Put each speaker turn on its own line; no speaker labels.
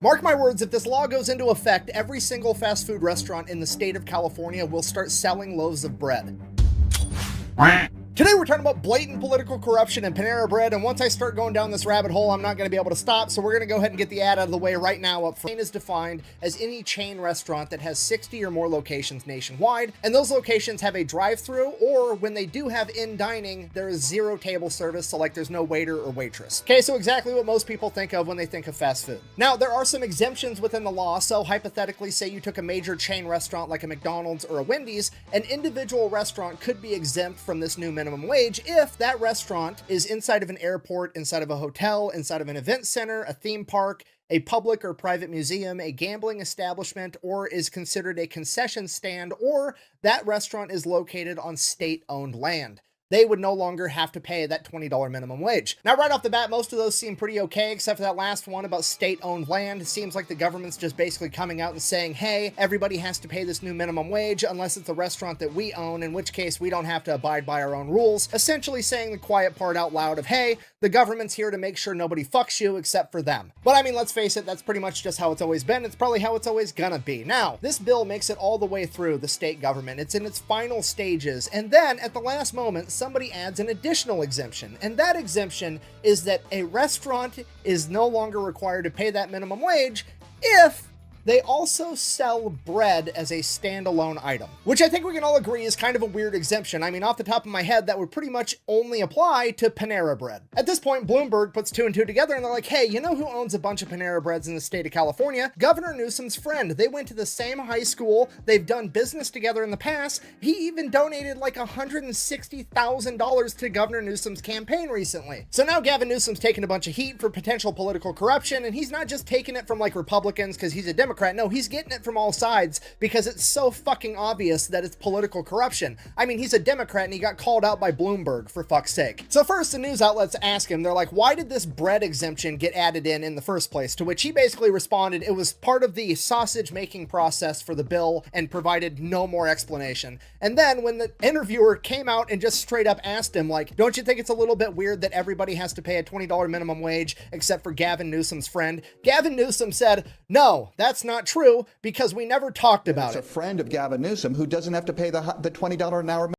Mark my words, if this law goes into effect, every single fast food restaurant in the state of California will start selling loaves of bread. Today we're talking about blatant political corruption and Panera Bread, and once I start going down this rabbit hole, I'm not going to be able to stop, so we're going to go ahead and get the ad out of the way right now. Up front is defined as any chain restaurant that has 60 or more locations nationwide, and those locations have a drive-through, or when they do have in-dining, there is zero table service, so like there's no waiter or waitress. Okay, so exactly what most people think of when they think of fast food. Now, there are some exemptions within the law, so hypothetically, say you took a major chain restaurant like a McDonald's or a Wendy's, an individual restaurant could be exempt from this new minimum wage if that restaurant is inside of an airport, inside of a hotel, inside of an event center, a theme park, a public or private museum, a gambling establishment, or is considered a concession stand, or that restaurant is located on state-owned land. They would no longer have to pay that $20 minimum wage. Now, right off the bat, most of those seem pretty okay, except for that last one about state-owned land. It seems like the government's just basically coming out and saying, hey, everybody has to pay this new minimum wage unless it's a restaurant that we own, in which case we don't have to abide by our own rules. Essentially saying the quiet part out loud of, hey, the government's here to make sure nobody fucks you except for them. But I mean, let's face it, that's pretty much just how it's always been. It's probably how it's always gonna be. Now, this bill makes it all the way through the state government. It's in its final stages. And then at the last moment, somebody adds an additional exemption. And that exemption is that a restaurant is no longer required to pay that minimum wage if they also sell bread as a standalone item, which I think we can all agree is kind of a weird exemption. I mean, off the top of my head, that would pretty much only apply to Panera Bread. At this point, Bloomberg puts two and two together and they're like, hey, you know who owns a bunch of Panera Breads in the state of California? Governor Newsom's friend. They went to the same high school. They've done business together in the past. He even donated like $160,000 to Governor Newsom's campaign recently. So now Gavin Newsom's taking a bunch of heat for potential political corruption, and he's not just taking it from like Republicans because he's a Democrat. No, he's getting it from all sides because it's so fucking obvious that it's political corruption. I mean, he's a Democrat and he got called out by Bloomberg, for fuck's sake. So first, the news outlets ask him, they're like, why did this bread exemption get added in the first place? To which he basically responded, it was part of the sausage making process for the bill, and provided no more explanation. And then when the interviewer came out and just straight up asked him, like, don't you think it's a little bit weird that everybody has to pay a $20 minimum wage except for Gavin Newsom's friend? Gavin Newsom said, no, that's not true, because we never talked about it.
It's a friend of Gavin Newsom who doesn't have to pay the $20 an hour